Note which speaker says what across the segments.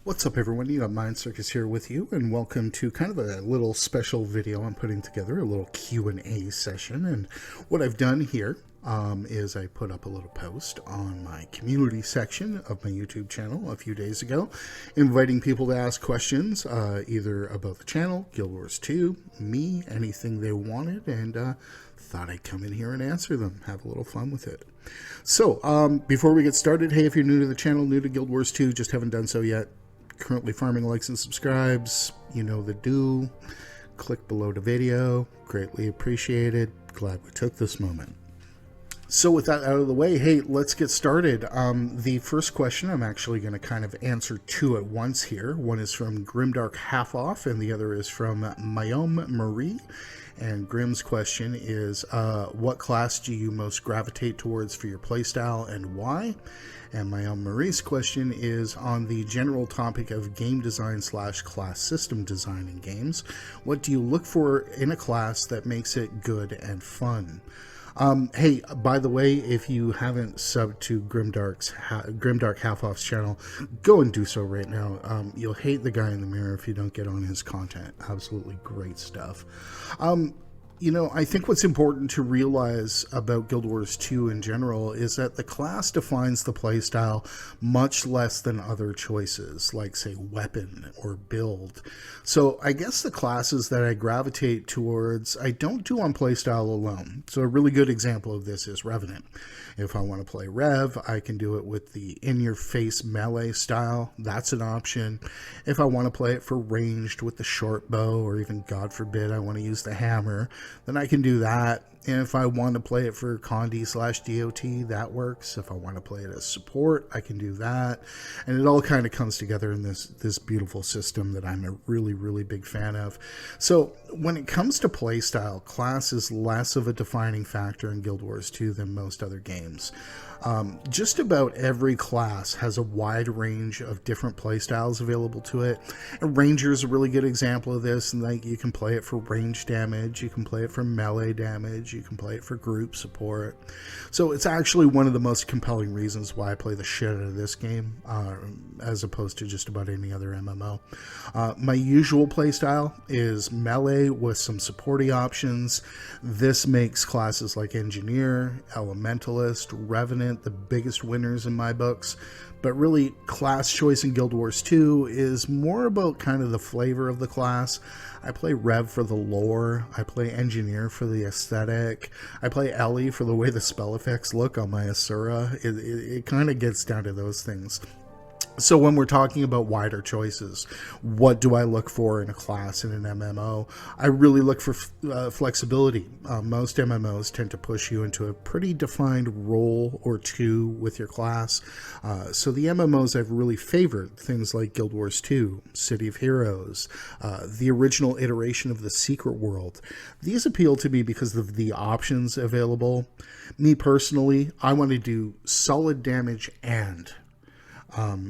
Speaker 1: What's up, everyone? You got Mind Circus here with you, and welcome to kind of a little special video I'm putting together, a little Q&A session. And what I've done here is I put up a little post on my community section of my YouTube channel a few days ago, inviting people to ask questions, either about the channel, Guild Wars 2, me, anything they wanted, and thought I'd come in here and answer them, have a little fun with it. So, before we get started, hey, if you're new to the channel, new to Guild Wars 2, just haven't done so yet, currently farming likes and subscribes, you know the do. Click below the video, greatly appreciated. Glad we took this moment. So with that out of the way, hey, let's get started. The first question, I'm actually going to kind of answer two at once here. One is from GrimDark Half Off, and the other is from Mayome Marie. And Grim's question is, what class do you most gravitate towards for your playstyle and why? And Mayome Marie's question is on the general topic of game design / class system design in games. What do you look for in a class that makes it good and fun? Hey, by the way, if you haven't subbed to GrimDark Half Off's channel, go and do so right now. You'll hate the guy in the mirror if you don't get on his content. Absolutely great stuff. You know, I think what's important to realize about Guild Wars 2 in general is that the class defines the playstyle much less than other choices, like, say, weapon or build. So I guess the classes that I gravitate towards, I don't do on playstyle alone. So a really good example of this is Revenant. If I want to play Rev, I can do it with the in-your-face melee style. That's an option. If I want to play it for ranged with the short bow, or even, God forbid, I want to use the hammer, then I can do that. And if I want to play it for Condi /DOT, that works. If I want to play it as support, I can do that. And it all kind of comes together in this beautiful system that I'm a really, really big fan of. So when it comes to playstyle, class is less of a defining factor in Guild Wars 2 than most other games. Just about every class has a wide range of different playstyles available to it. And Ranger is a really good example of this. And like, you can play it for range damage, you can play it for melee damage, you can play it for group support. So it's actually one of the most compelling reasons why I play the shit out of this game, as opposed to just about any other MMO. My usual playstyle is melee with some supporty options. This makes classes like Engineer, Elementalist, Revenant the biggest winners in my books. But really, class choice in Guild Wars 2 is more about kind of the flavor of the class. I play Rev for the lore, I play Engineer for the aesthetic, I play Ellie for the way the spell effects look on my Asura. It kind of gets down to those things. So when we're talking about wider choices, what do I look for in a class in an MMO? I really look for flexibility. Most MMOs tend to push you into a pretty defined role or two with your class. So the MMOs I've really favored, things like Guild Wars 2, City of Heroes, the original iteration of the Secret World. These appeal to me because of the options available. Me personally, I want to do solid damage and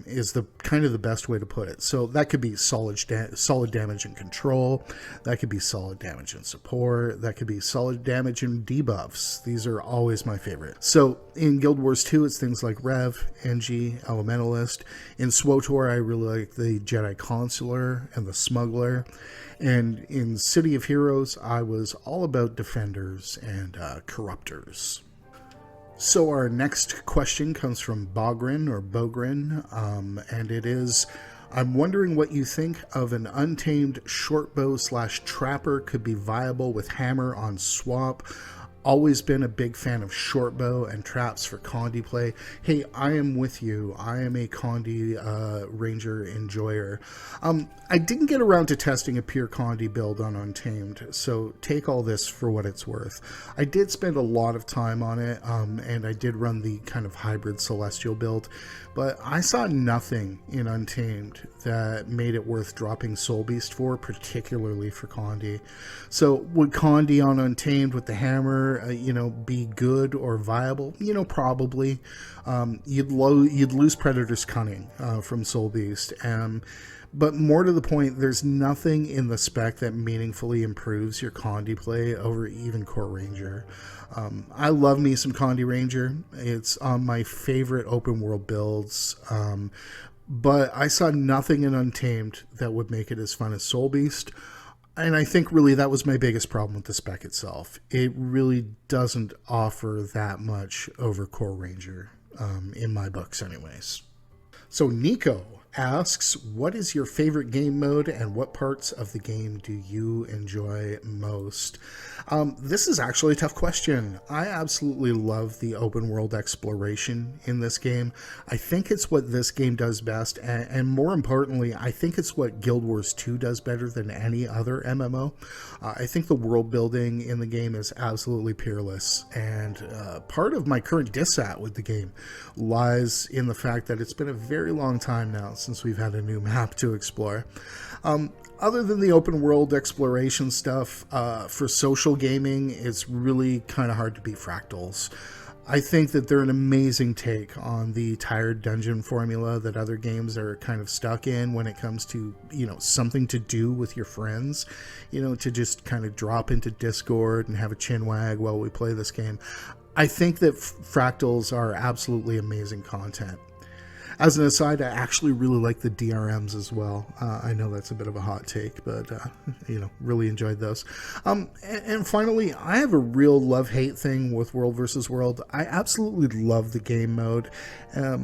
Speaker 1: is the kind of the best way to put it. So that could be solid damage and control. That could be solid damage and support. That could be solid damage and debuffs. These are always my favorite. So in Guild Wars 2, it's things like Rev, Engie, Elementalist. In SWTOR, I really like the Jedi Consular and the Smuggler. And in City of Heroes, I was all about Defenders and Corruptors. So our next question comes from Bogrin or Bogrin, and it is, I'm wondering what you think of an untamed shortbow / trapper could be viable with hammer on swap. Always been a big fan of shortbow and traps for Condi play. Hey, I am with you. I am a Condi Ranger enjoyer. I didn't get around to testing a pure Condi build on Untamed, so take all this for what it's worth. I did spend a lot of time on it, and I did run the kind of hybrid Celestial build, but I saw nothing in Untamed that made it worth dropping Soul Beast for, particularly for Condi. So would Condi on Untamed with the hammer, be good or viable? Probably. You'd lose Predator's Cunning from Soul Beast. But more to the point, there's nothing in the spec that meaningfully improves your Condi play over even Core Ranger. I love me some Condi Ranger. It's on my favorite open world builds. but I saw nothing in Untamed that would make it as fun as Soul Beast. And I think really that was my biggest problem with the spec itself. It really doesn't offer that much over Core Ranger, in my books anyways. So Nico asks, what is your favorite game mode and what parts of the game do you enjoy most? This is actually a tough question. I absolutely love the open world exploration in this game. I think it's what this game does best, and more importantly, I think it's what Guild Wars 2 does better than any other MMO. I think the world building in the game is absolutely peerless, and part of my current dissat with the game lies in the fact that it's been a very long time now since we've had a new map to explore. Other than the open world exploration stuff, for social gaming, it's really kind of hard to beat Fractals. I think that they're an amazing take on the tired dungeon formula that other games are kind of stuck in when it comes to, something to do with your friends, to just kind of drop into Discord and have a chinwag while we play this game. I think that Fractals are absolutely amazing content. As an aside, I actually really like the DRMs as well. I know that's a bit of a hot take, but, really enjoyed those. And finally, I have a real love-hate thing with World vs. World. I absolutely love the game mode,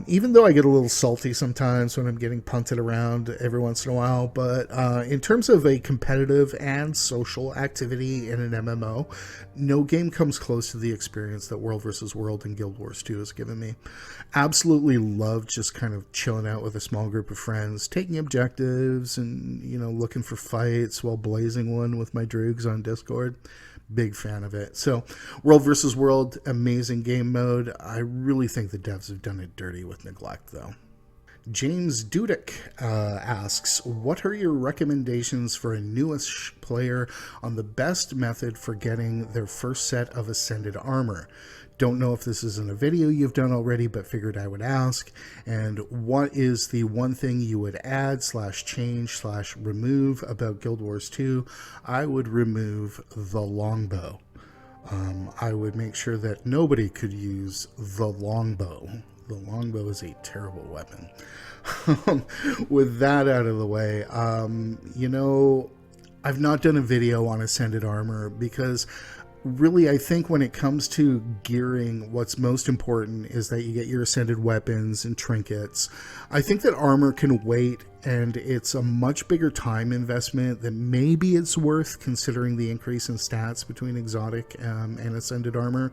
Speaker 1: even though I get a little salty sometimes when I'm getting punted around every once in a while. But in terms of a competitive and social activity in an MMO, no game comes close to the experience that World vs. World and Guild Wars 2 has given me. Absolutely love just kind of chilling out with a small group of friends, taking objectives and, looking for fights while blazing one with my droogs on Discord. Big fan of it. So World vs. World, amazing game mode. I really think the devs have done it dirty with neglect, though. James Dudek asks, what are your recommendations for a newish player on the best method for getting their first set of Ascended armor? Don't know if this is in a video you've done already, but figured I would ask. And what is the one thing you would add /change /remove about Guild Wars 2? I would remove the longbow. I would make sure that nobody could use the longbow. The longbow is a terrible weapon. With that out of the way, I've not done a video on Ascended armor because really, I think when it comes to gearing, what's most important is that you get your Ascended weapons and trinkets. I think that armor can wait, and it's a much bigger time investment than maybe it's worth considering the increase in stats between exotic and Ascended armor.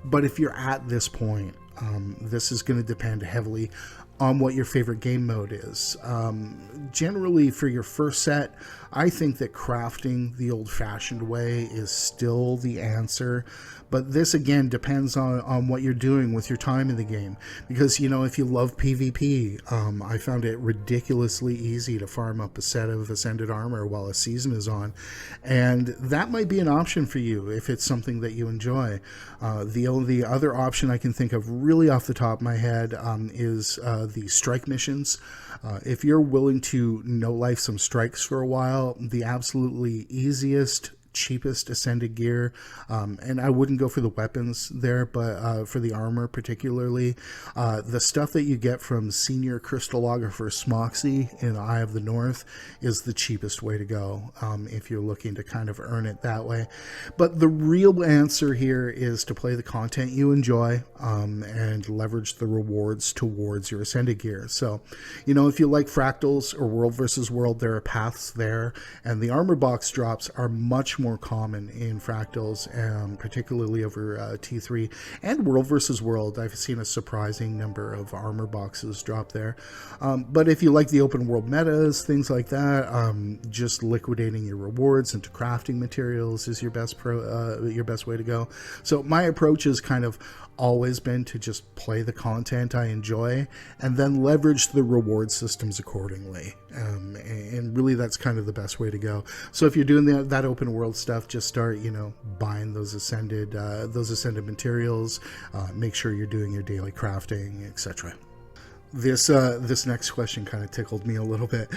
Speaker 1: But if you're at this point, this is going to depend heavily on what your favorite game mode is. Generally, for your first set, I think that crafting the old-fashioned way is still the answer. But this, again, depends on what you're doing with your time in the game. Because, if you love PvP, I found it ridiculously easy to farm up a set of Ascended armor while a season is on. And that might be an option for you if it's something that you enjoy. The other option I can think of really off the top of my head is the strike missions. If you're willing to no-life some strikes for a while, the absolutely easiest, cheapest Ascended gear, and I wouldn't go for the weapons there, but for the armor particularly, the stuff that you get from Senior Crystallographer Smoxy in Eye of the North is the cheapest way to go if you're looking to kind of earn it that way. But the real answer here is to play the content you enjoy and leverage the rewards towards your Ascended gear. So, if you like Fractals or World vs. World, there are paths there, and the armor box drops are much more common in Fractals, particularly over T3 and World vs. World. I've seen a surprising number of armor boxes drop there. But if you like the open world metas, things like that, just liquidating your rewards into crafting materials is your best way to go. So my approach is kind of always been to just play the content I enjoy and then leverage the reward systems accordingly. And really that's kind of the best way to go. So if you're doing that open world stuff, just start, buying those ascended materials, make sure you're doing your daily crafting, etc. This next question kind of tickled me a little bit.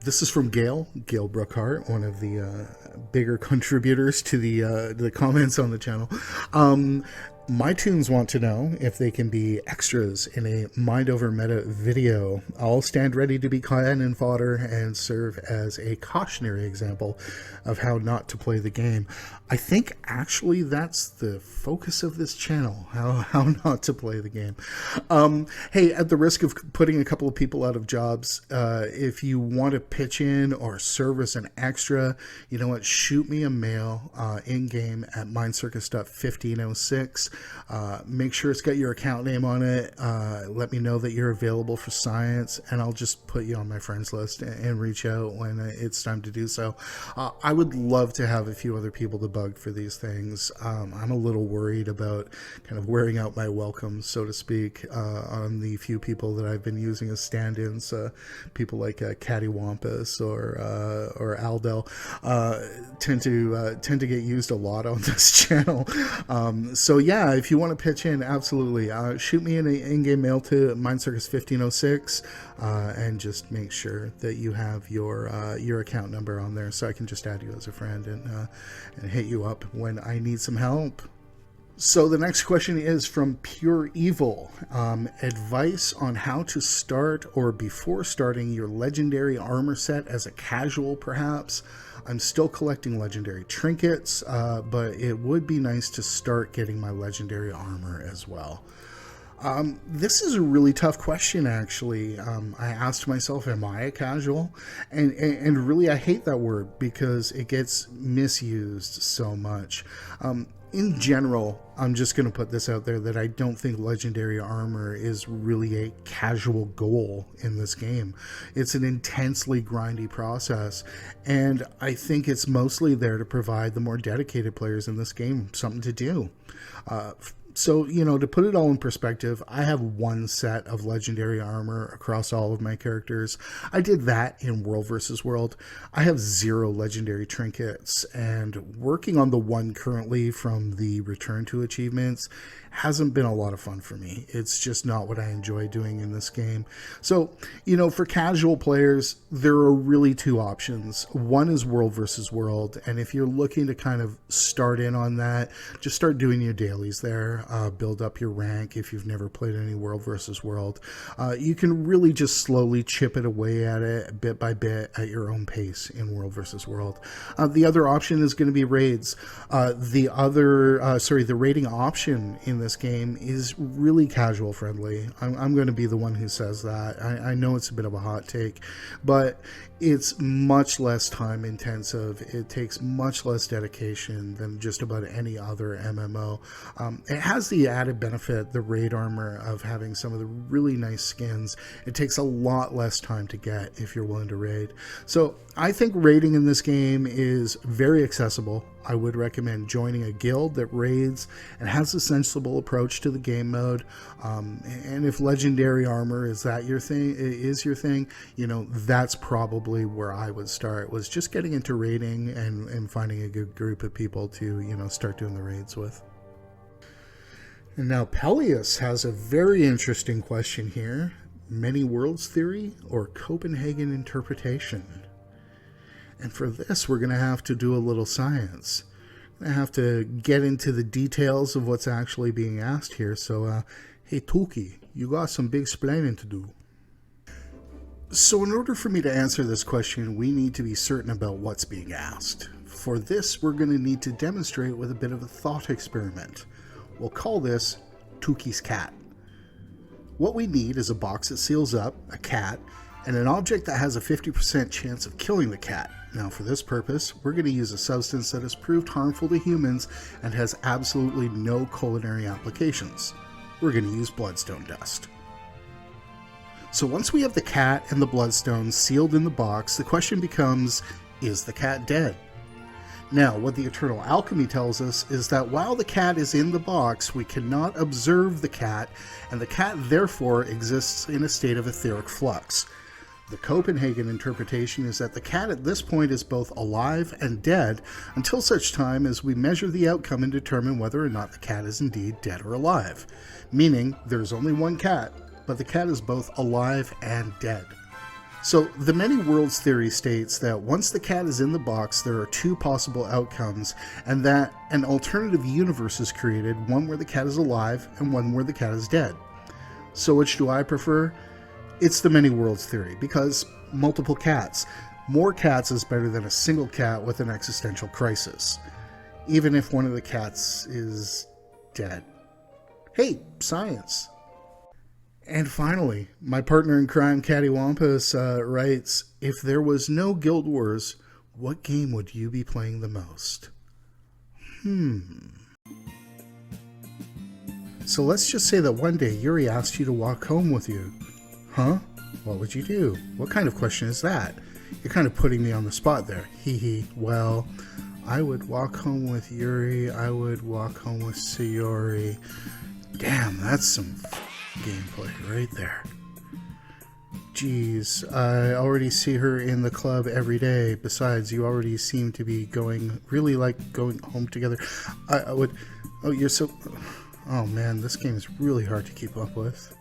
Speaker 1: This is from Gail Brookhart, one of the bigger contributors to the comments on the channel. My tunes want to know if they can be extras in a Mind Over Meta video. I'll stand ready to be cannon fodder and serve as a cautionary example of how not to play the game. I think actually that's the focus of this channel, how not to play the game. Hey, at the risk of putting a couple of people out of jobs, if you want to pitch in or serve as an extra, you know what, shoot me a mail in-game at mindcircus.1506. Make sure it's got your account name on it. Let me know that you're available for science, and I'll just put you on my friends list and reach out when it's time to do so. I would love to have a few other people to bug for these things. I'm a little worried about kind of wearing out my welcome, so to speak, on the few people that I've been using as stand-ins. People like Cattywampus or Aldel tend to get used a lot on this channel. So yeah, if you want to pitch in, absolutely, shoot me an in-game mail to mindcircus1506, and just make sure that you have your account number on there, so I can just add you as a friend and hit you up when I need some help. So the next question is from Pure Evil. Advice on how to start or before starting your legendary armor set as a casual, perhaps. I'm still collecting legendary trinkets, but it would be nice to start getting my legendary armor as well. This is a really tough question, actually. I asked myself, am I a casual? And really, I hate that word because it gets misused so much. In general, I'm just going to put this out there that I don't think legendary armor is really a casual goal in this game. It's an intensely grindy process, and I think it's mostly there to provide the more dedicated players in this game something to do. So, you know, to put it all in perspective, I have one set of legendary armor across all of my characters. I did that in World vs. World. I have 0 legendary trinkets, and working on the one currently from the Return to achievements hasn't been a lot of fun for me. It's just not what I enjoy doing in this game. So, you know, for casual players, there are really 2 options. One is World vs. World, and if you're looking to kind of start in on that, just start doing your dailies there. Build up your rank if you've never played any World vs. World. You can really just slowly chip it away at it bit by bit at your own pace in World vs. World. The other option is going to be raids. The raiding option in this game is really casual friendly. I'm going to be the one who says that. I know it's a bit of a hot take, but it's much less time intensive. It takes much less dedication than just about any other MMO. It has the added benefit, the raid armor, of having some of the really nice skins. It takes a lot less time to get if you're willing to raid. So I think raiding in this game is very accessible. I would recommend joining a guild that raids and has a sensible approach to the game mode. And if legendary armor is your thing, you know, that's probably where I would start, was just getting into raiding and finding a good group of people to, you know, start doing the raids with. And now Peleus has a very interesting question here. Many worlds theory or Copenhagen interpretation? And for this, we're going to have to do a little science. We're going to have to get into the details of what's actually being asked here. So, hey, Tuki, you got some big explaining to do. So in order for me to answer this question, we need to be certain about what's being asked. For this, we're going to need to demonstrate with a bit of a thought experiment. We'll call this Tuki's cat. What we need is a box that seals up, a cat, and an object that has a 50% chance of killing the cat. Now for this purpose, we're going to use a substance that has proved harmful to humans and has absolutely no culinary applications. We're going to use bloodstone dust. So once we have the cat and the bloodstone sealed in the box, the question becomes, is the cat dead? Now, what the Eternal Alchemy tells us is that while the cat is in the box, we cannot observe the cat, and the cat therefore exists in a state of etheric flux. The Copenhagen interpretation is that the cat at this point is both alive and dead until such time as we measure the outcome and determine whether or not the cat is indeed dead or alive. Meaning, there's only one cat, but the cat is both alive and dead. So, the many worlds theory states that once the cat is in the box, there are two possible outcomes, and that an alternative universe is created, one where the cat is alive and one where the cat is dead. So, which do I prefer? It's the many worlds theory, because multiple cats. More cats is better than a single cat with an existential crisis, even if one of the cats is dead. Hey, science! And finally, my partner in crime, Cattywampus, writes, if there was no Guild Wars, what game would you be playing the most? So let's just say that one day Yuri asked you to walk home with you. Huh? What would you do? What kind of question is that? You're kind of putting me on the spot there. Hee hee. Well, I would walk home with Yuri. I would walk home with Sayori. Damn, that's some gameplay right there. Geez, I already see her in the club every day. Besides, you already seem to be really like going home together. I would... Oh, you're so... Oh man, this game is really hard to keep up with.